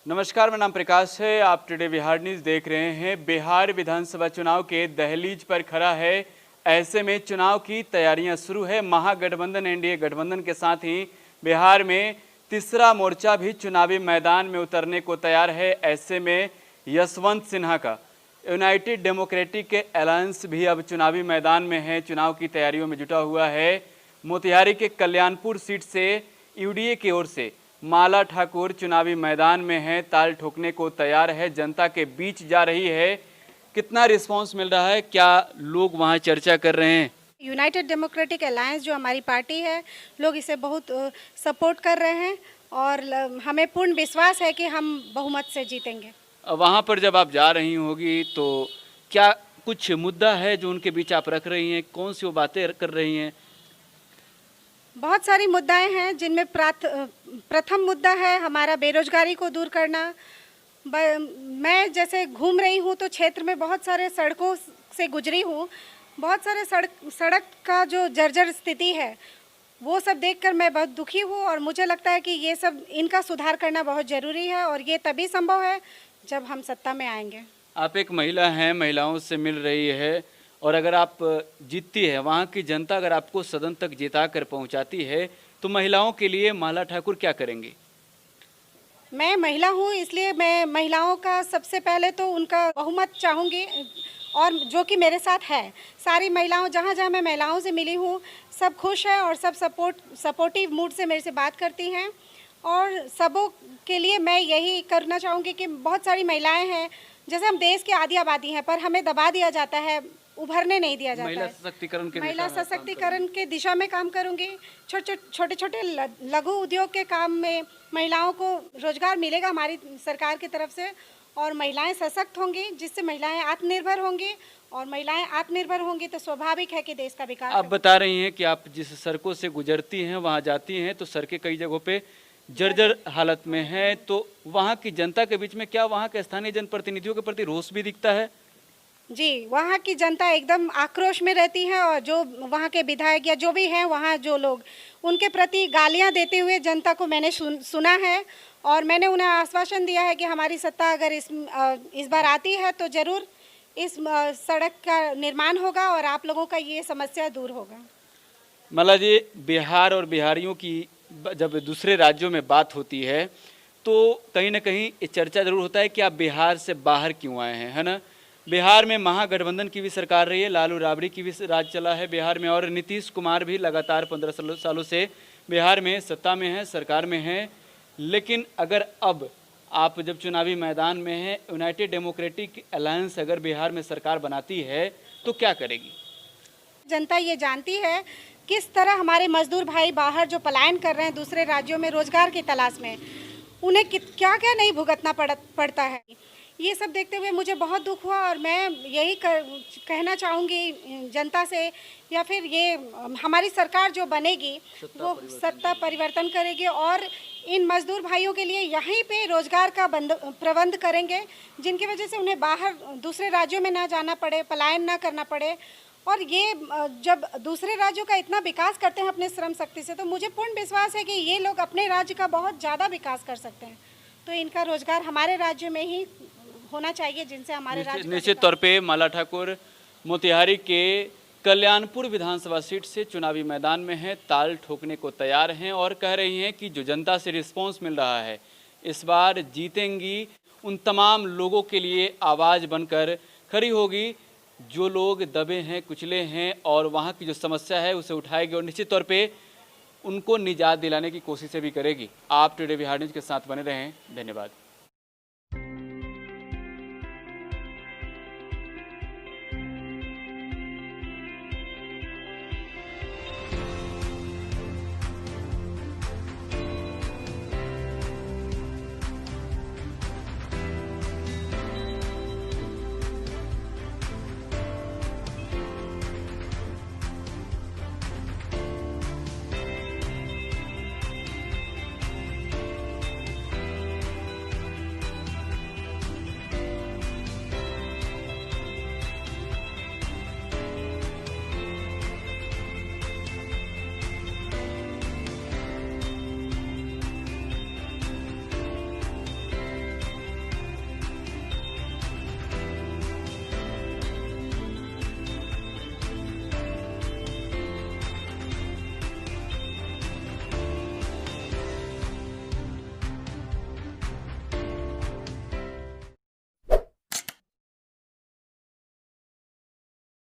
नमस्कार, मेरा नाम प्रकाश है। आप टुडे बिहार न्यूज़ देख रहे हैं। बिहार विधानसभा चुनाव के दहलीज पर खड़ा है। ऐसे में चुनाव की तैयारियां शुरू है। महागठबंधन एनडीए गठबंधन के साथ ही बिहार में तीसरा मोर्चा भी चुनावी मैदान में उतरने को तैयार है। ऐसे में यशवंत सिन्हा का यूनाइटेड डेमोक्रेटिक अलायंस भी अब चुनावी मैदान में है, चुनाव की तैयारियों में जुटा हुआ है। मोतिहारी के कल्याणपुर सीट से यूडीए की ओर से माला ठाकुर चुनावी मैदान में है, ताल ठोकने को तैयार है, जनता के बीच जा रही है। कितना रिस्पांस मिल रहा है, क्या लोग वहां चर्चा कर रहे हैं? यूनाइटेड डेमोक्रेटिक अलायंस जो हमारी पार्टी है, लोग इसे बहुत सपोर्ट कर रहे हैं और हमें पूर्ण विश्वास है कि हम बहुमत से जीतेंगे। वहां पर जब आप जा रही होगी तो क्या कुछ मुद्दा है जो उनके बीच आप रख रही हैं? कौन सी वो बातें कर रही हैं? बहुत सारी मुद्दाएं हैं जिनमें प्रथम मुद्दा है हमारा बेरोजगारी को दूर करना। मैं जैसे घूम रही हूँ तो क्षेत्र में बहुत सारे सड़कों से गुजरी हूँ, बहुत सारे सड़क का जो जर्जर स्थिति है वो सब देखकर मैं बहुत दुखी हूँ और मुझे लगता है कि ये सब इनका सुधार करना बहुत ज़रूरी है और ये तभी संभव है जब हम सत्ता में आएंगे। आप एक महिला हैं, महिलाओं से मिल रही है और अगर आप जीतती है, वहाँ की जनता अगर आपको सदन तक जिता कर पहुँचाती है तो महिलाओं के लिए माला ठाकुर क्या करेंगी? मैं महिला हूँ इसलिए मैं महिलाओं का सबसे पहले तो उनका बहुमत चाहूँगी और जो कि मेरे साथ है। सारी महिलाओं, जहाँ जहाँ मैं महिलाओं से मिली हूँ, सब खुश है और सब सपोर्टिव मूड से मेरे से बात करती हैं और सबों के लिए मैं यही करना चाहूँगी कि बहुत सारी महिलाएं हैं, जैसे हम देश की आधी आबादी हैं पर हमें दबा दिया जाता है, उभरने नहीं दिया जाता है। महिला सशक्तिकरण के दिशा में काम करूंगी। छोटे छोटे लघु उद्योग के काम में महिलाओं को रोजगार मिलेगा हमारी सरकार की तरफ से और महिलाएं सशक्त होंगी, जिससे महिलाएं आत्मनिर्भर होंगी और महिलाएं आत्मनिर्भर होंगी तो स्वाभाविक है कि देश का विकास। आप बता रही हैं कि आप जिस सड़कों से गुजरती हैं, वहाँ जाती हैं तो सड़कें कई जगहों पे जर्जर हालत में है, तो वहाँ की जनता के बीच में क्या वहाँ के स्थानीय जनप्रतिनिधियों के प्रति रोष भी दिखता है? जी, वहाँ की जनता एकदम आक्रोश में रहती है और जो वहाँ के विधायक या जो भी हैं वहाँ जो लोग, उनके प्रति गालियाँ देते हुए जनता को मैंने सुना है और मैंने उन्हें आश्वासन दिया है कि हमारी सत्ता अगर इस बार आती है तो ज़रूर इस सड़क का निर्माण होगा और आप लोगों का ये समस्या दूर होगा। मला जी, बिहार और बिहारियों की जब दूसरे राज्यों में बात होती है तो कहीं ना कहीं ये चर्चा जरूर होता है कि आप बिहार से बाहर क्यों आए हैं, है ना। बिहार में महागठबंधन की भी सरकार रही है, लालू राबड़ी की भी राज चला है बिहार में और नीतीश कुमार भी लगातार 15 सालों से बिहार में सत्ता में है, सरकार में है। लेकिन अगर अब आप जब चुनावी मैदान में हैं, यूनाइटेड डेमोक्रेटिक अलायंस अगर बिहार में सरकार बनाती है तो क्या करेगी? जनता ये जानती है किस तरह हमारे मजदूर भाई बाहर जो पलायन कर रहे हैं दूसरे राज्यों में रोजगार की तलाश में, उन्हें क्या क्या नहीं भुगतना पड़ता है। ये सब देखते हुए मुझे बहुत दुख हुआ और मैं यही कहना चाहूँगी जनता से, या फिर ये हमारी सरकार जो बनेगी वो सत्ता परिवर्तन करेगी और इन मजदूर भाइयों के लिए यहीं पे रोजगार का प्रबंध करेंगे, जिनकी वजह से उन्हें बाहर दूसरे राज्यों में ना जाना पड़े, पलायन ना करना पड़े। और ये जब दूसरे राज्यों का इतना विकास करते हैं अपने श्रम शक्ति से, तो मुझे पूर्ण विश्वास है कि ये लोग अपने राज्य का बहुत ज़्यादा विकास कर सकते हैं। तो इनका रोजगार हमारे राज्य में ही होना चाहिए, जिनसे हमारे राज्य निश्चित तौर पे माला ठाकुर मोतिहारी के कल्याणपुर विधानसभा सीट से चुनावी मैदान में हैं, ताल ठोकने को तैयार हैं और कह रही हैं कि जो जनता से रिस्पांस मिल रहा है, इस बार जीतेंगी। उन तमाम लोगों के लिए आवाज़ बनकर खड़ी होगी जो लोग दबे हैं, कुचले हैं और वहाँ की जो समस्या है उसे उठाएगी और निश्चित तौर पे उनको निजात दिलाने की कोशिशें भी करेगी। आप टुडे बिहार न्यूज़ के साथ बने रहें। धन्यवाद।